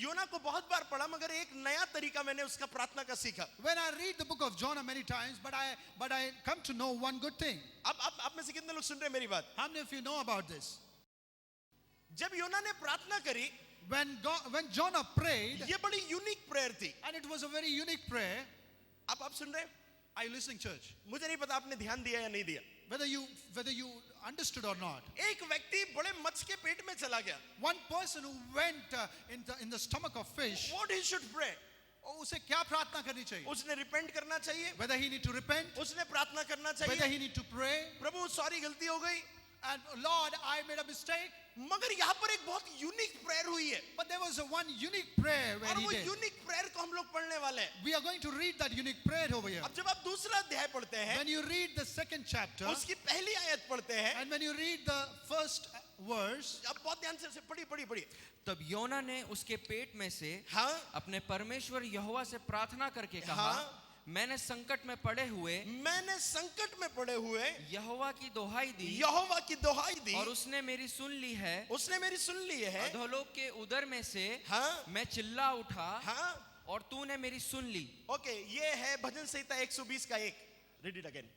योना को बहुत बार पढ़ा, मगर एक नया तरीका मैंने उसका प्रार्थना का सीखा. When I read the book of Jonah many times, but I come to know one good thing. अब आप में से कितने लोग सुन रहे हैं मेरी बात? How many of you know about this? जब योना ने प्रार्थना करी, When Jonah prayed, ये बड़ी यूनिक प्रेयर थी. and it was a very unique prayer. आप सुन रहे हैं? Are you listening, church? मुझे नहीं पता आपने ध्यान दिया या नहीं दिया. Whether you understood or not. एक व्यक्ति बड़े मत्स्य के पेट में चला गया. One person who went in the stomach of fish, What he should pray? उसे क्या प्रार्थना करनी चाहिए? उसने रिपेंट करना चाहिए. Whether he need to repent, उसने प्रार्थना करना whether चाहिए. he need to pray, Prabhu sorry गलती हो गई. and Lord, I made a mistake. मगर यहाँ पर एक बहुत यूनिक प्रेयर हुई है. But there was one unique prayer where और he वो did. यूनिक प्रेयर को हम लोग पढ़ने वाले हैं. We are going to read that unique prayer over here. अब जब आप दूसरा अध्याय पढ़ते हैं, When you read the second chapter, उसकी पहली आयत पढ़ते हैं, and when you read the first verse, अब बहुत ध्यान से पढ़ी. तब योना ने उसके पेट में से हाँ, अपने परमेश्वर यहोवा से प्रार्थना करके कहा, हाँ, मैंने संकट में पड़े हुए यहोवा की दोहाई दी यहोवा की दोहाई दी और उसने मेरी सुन ली है. उसने मेरी सुन ली है. अधोलोक के उदर में से हाँ, मैं चिल्ला उठा हाँ. और तूने मेरी सुन ली. ओके, ये है भजन संहिता 120 का 1. Read it again.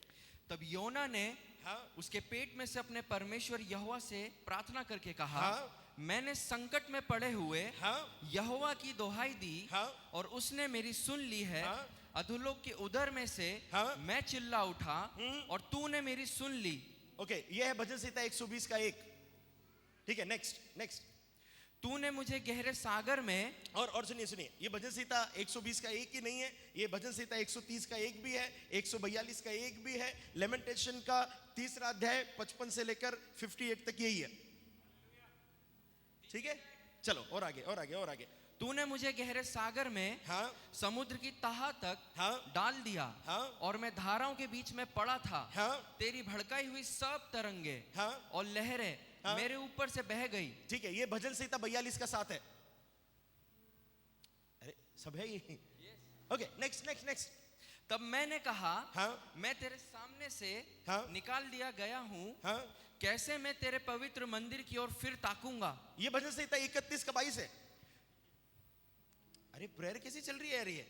तब योना ने हाँ, उसके पेट में से अपने परमेश्वर यहोवा से प्रार्थना करके कहा, हाँ, मैंने संकट में पड़े हुए हाँ, यहोवा की दोहाई दी हाँ, और उसने मेरी सुन ली है. हाँ, अधोलोक के उदर में से हाँ, मैं चिल्ला उठा और तूने मेरी सुन ली. ओके, ये है भजन संहिता 120 का 1. ठीक है, नेक्स्ट. तूने मुझे गहरे सागर में, और सुनिए, ये भजन संहिता 120 का 1 ही नहीं है, ये भजन संहिता 130 का 1 भी है, 142 का 1 भी है, लेमेंटेशन का 3रा अध्याय 55 से लेकर 58 तक यही है. ठीक है, चलो और आगे. तूने मुझे गहरे सागर में, हाँ, समुद्र की तहा तक हाँ, डाल दिया, हाँ, और मैं धाराओं के बीच में पड़ा था. हाँ, तेरी भड़काई हुई सब तरंगे हाँ, और लहरें हाँ, मेरे ऊपर से बह गई. ठीक है, ये भजन संहिता 42 का 7 है. अरे सब है ये. Okay, next. तब मैंने कहा, हाँ, मैं तेरे सामने से हाँ, निकाल दिया गया हूँ. हाँ, कैसे मैं तेरे पवित्र मंदिर की ओर फिर ताकूंगा. ये भजन संहिता 31 का 22 है. अरे प्रेयर कैसी चल रही है यार? ये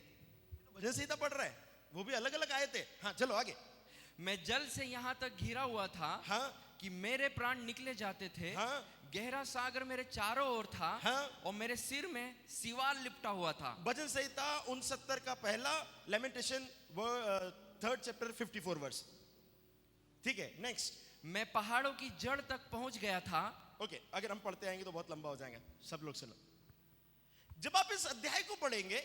तो भजन संहिता पढ़ रहा है, वो भी अलग अलग आए थे. हाँ, चलो आगे. मैं जल से यहाँ तक घिरा हुआ था, हाँ, कि मेरे प्राण निकले जाते थे. हाँ, गहरा सागर मेरे चारों ओर था, हाँ, और मेरे सिर में सिवाल लिपटा हुआ था. भजन संहिता 69 का पहला, लेमेंटेशन 3rd चैप्टर 54 वर्स. ठीक है, नेक्स्ट. मैं पहाड़ों की जड़ तक पहुंच गया था. ओके, अगर हम पढ़ते आएंगे तो बहुत लंबा हो जाएगा. सब लोग सुनो. जब आप इस अध्याय को पढ़ेंगे,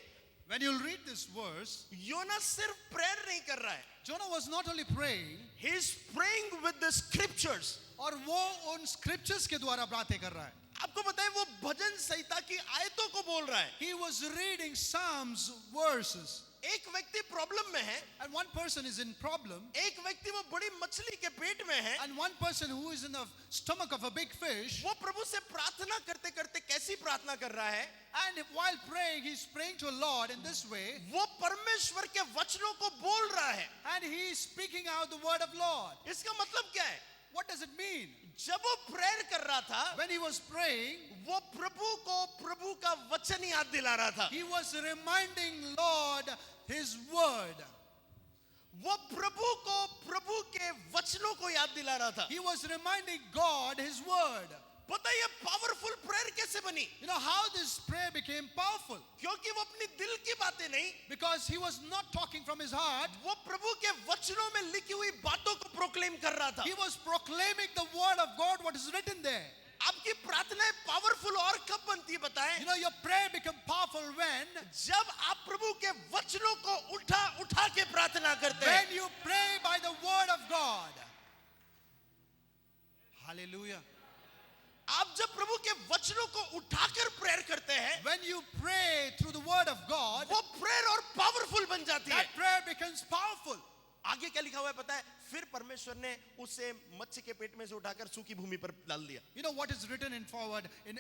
when you'll read this verse, योना सिर्फ प्रेयर नहीं कर रहा है. Jonah was not only praying, he is praying with the scriptures. और वो उन scriptures के द्वारा बातें कर रहा है. आपको पता है वो भजन संहिता की आयतों को बोल रहा है. He was reading Psalms verses. एक व्यक्ति प्रॉब्लम में है, And one person is in problem, एक व्यक्ति वो बड़ी मछली के पेट में है, and one person who is in the stomach of a big fish, वो प्रभु से प्रार्थना करते करते कैसी प्रार्थना कर रहा है? and while praying, he's praying to the Lord in this way, वो परमेश्वर के वचनों को बोल रहा है. and he is speaking out the word of Lord. इसका मतलब क्या है? What does it mean? जब वो प्रेयर कर रहा था, When he was praying, वो प्रभु को प्रभु का वचन याद दिला रहा था. he was reminding Lord his word. वो प्रभु को प्रभु के वचनों को याद दिला रहा था. He was reminding God his word. पता है ये पावरफुल प्रेयर कैसे बनी? You know how this prayer became powerful? क्योंकि वो अपनी दिल की बातें नहीं, Because he was not talking from his heart. वो प्रभु के वचनों में लिखी हुई बातों को प्रोक्लेम कर रहा था. He was proclaiming the word of God, what is written there. आपकी प्रार्थनाएं पावरफुल और कब बनती है बताएं? You know, your prayer become powerful when जब आप प्रभु के वचनों को उठा के प्रार्थना करते हैं. you pray by the word of God. Hallelujah. आप जब प्रभु के वचनों को उठाकर प्रेयर करते हैं, When you pray through the word of God, वो प्रेयर और पावरफुल बन जाती है. that prayer becomes powerful. आगे क्या लिखा हुआ है पता है? फिर परमेश्वर ने उसे मत्स्य के पेट में से उठाकर सूखी भूमि पर डाल दिया. You know what is written in forward in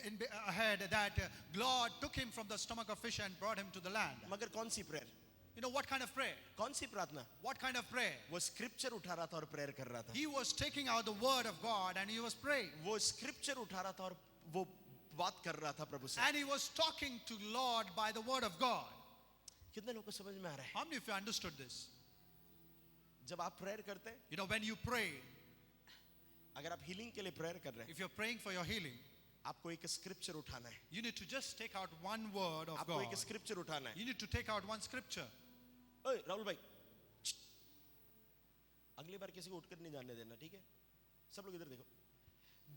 ahead, that God took him from the stomach of fish and brought him to the land. मगर कौन सी prayer? You know what kind of prayer? कौन सी प्रार्थना? What kind of prayer? वो scripture उठा रहा था और prayer कर रहा था. He was taking out the word of God and he was praying. वो स्क्रिप्चर उठा रहा था और वो बात कर रहा था प्रभु से। And he was talking to Lord by the word of God. कितने लोगों को समझ में आ रहा है? How many of you understood this? जब आप प्रेयर करते हैं, You know, when you pray, अगर आप हीलिंग के लिए प्रेयर कर रहे हैं, if you're praying for your healing, आपको एक स्क्रिप्चर उठाना है। you need to just take out one word of आपको God. एक स्क्रिप्चर उठाना है। You need to take out one scripture. ओए राहुल भाई, अगली बार किसी को उठकर नहीं जाने देना, ठीक है? सब लोग इधर देखो।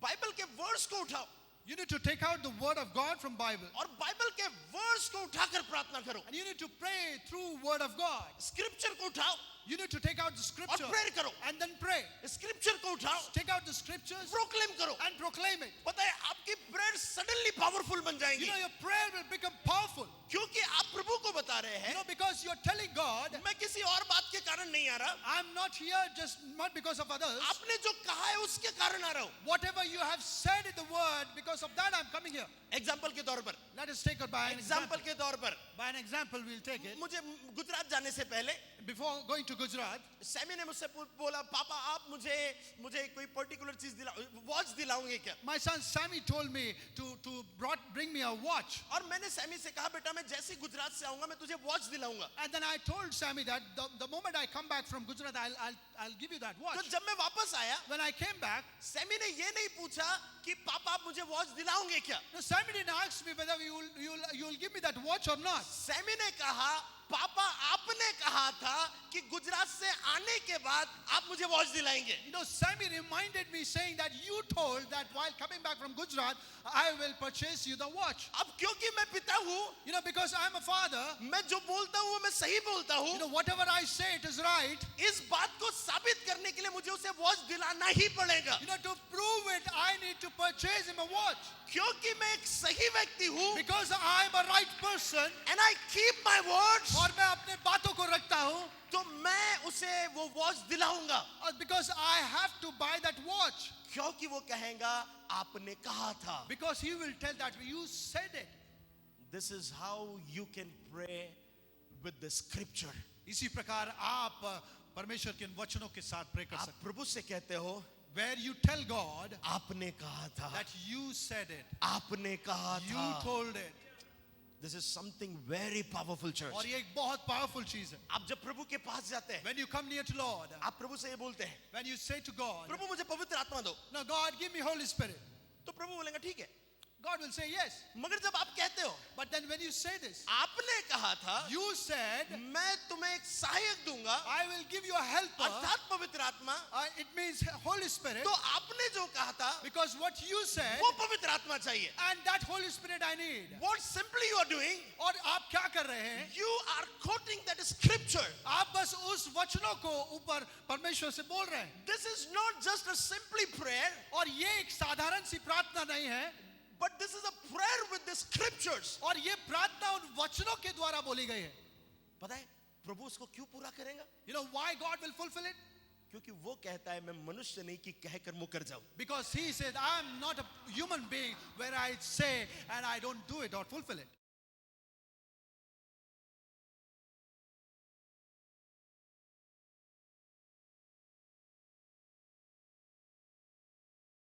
बाइबल के वर्ड्स को उठाओ You need to take out the word of God from Bible. और बाइबल के वर्ड्स को उठाकर प्रार्थना करो। And you need to pray through word of God. Scripture को उठाओ You need to take out the और scripture प्रेयर करो। and then pray. स्क्रिप्चर को उठाओ, Take out the scriptures proclaim करो। and proclaim it. पता है आपकी प्रेयर सडनली पावरफुल बन You जाएंगी, know, your prayer will become powerful. क्योंकि आप प्रभु को बता रहे You हैं, know, because you're telling God, मैं किसी और बात के कारण नहीं आ रहा, I'm not here just not because of others. आपने जो कहा है उसके कारण आ रहा हूं। Whatever you have said in the word, because of that I'm coming here. Example के तौर पर, Let us take it by an example. Example के तौर पर, By an example, we'll take it. मुझे गुजरात जाने से पहले Before going to Gujarat, Sammy ने मुझसे बोला, पापा आप मुझे कोई पर्टिकुलर चीज वॉच दिलाओगे क्या? my son Sammy told me to bring me a watch. और मैंने सैमी से कहा, बेटा मैं जैसे ही गुजरात से आऊंगा मैं तुझे watch दिलाऊंगा। And then I told Sammy that the moment I come back from Gujarat, I'll give you that तो watch. जब मैं वापस आया, When I came back, Sammy ने ये नहीं पूछा कि पापा आप मुझे वॉच दिलाओगे क्या? no, Sammy didn't ask me whether you'll give me that watch or not. Sammy ने कहा, पापा आपने कहा था कि गुजरात से आने के बाद आप मुझे वॉच दिलाएंगे। You know, Sammy reminded me saying that you told that while coming back from Gujarat, I will purchase you the watch. अब क्योंकि मैं पिता हूँ, You know, because I'm a father, मैं जो बोलता हूँ वो मैं सही बोलता you know, हूँ, whatever I say, it is right. इस बात को साबित करने के लिए मुझे उसे वॉच दिलाना ही पड़ेगा, You know, to prove it, I need to purchase him a watch. क्योंकि मैं एक सही व्यक्ति हूँ, Because I'm a right person, and I keep my words, और मैं अपने बातों को रखता हूँ, तो मैं उसे वो वॉच दिलाऊंगा, और because I have to buy that watch. क्योंकि वो कहेगा आपने कहा था। Because he will tell that you said it. This is how you can pray with the scripture. इसी प्रकार आप परमेश्वर के इन वचनों के साथ प्रे कर आप सकते प्रभु से कहते हो, हैं. Where you tell God आपने कहा था, that you said it, आपने कहा you था। told it. This is something very powerful, church. और ये एक बहुत powerful चीज है. आप जब प्रभु के पास जाते हैं, When you come near to Lord, आप प्रभु से ये बोलते हैं, when you say to God, प्रभु मुझे पवित्र आत्मा दो, now God give me Holy Spirit, तो प्रभु बोलेंगे ठीक है। God will say yes. मगर जब आप कहते हो, But then when you say this, आपने कहा था, you said, मैं तुम्हें एक सहायक दूंगा, I will give you a helper. अर्थात पवित्र आत्मा, It means Holy Spirit. तो आपने जो कहा था Because what you said, वो पवित्र आत्मा चाहिए। and that Holy Spirit I need. What simply you are doing, और आप क्या कर रहे हैं? you are quoting that scripture. आप बस उस वचनों को ऊपर परमेश्वर से बोल रहे हैं. This is not just a simply prayer, और ये एक साधारण सी प्रार्थना नहीं है, but this is a prayer with the scriptures. और ये प्रार्थना उन वचनों के द्वारा बोली गई है. पता है प्रभु उसको क्यों पूरा करेगा? You know why God will fulfill it? क्योंकि वो कहता है मैं मनुष्य नहीं कि कहकर मुकर जाऊं। Because he said, I am not a human being where I say and I don't do it or fulfill it.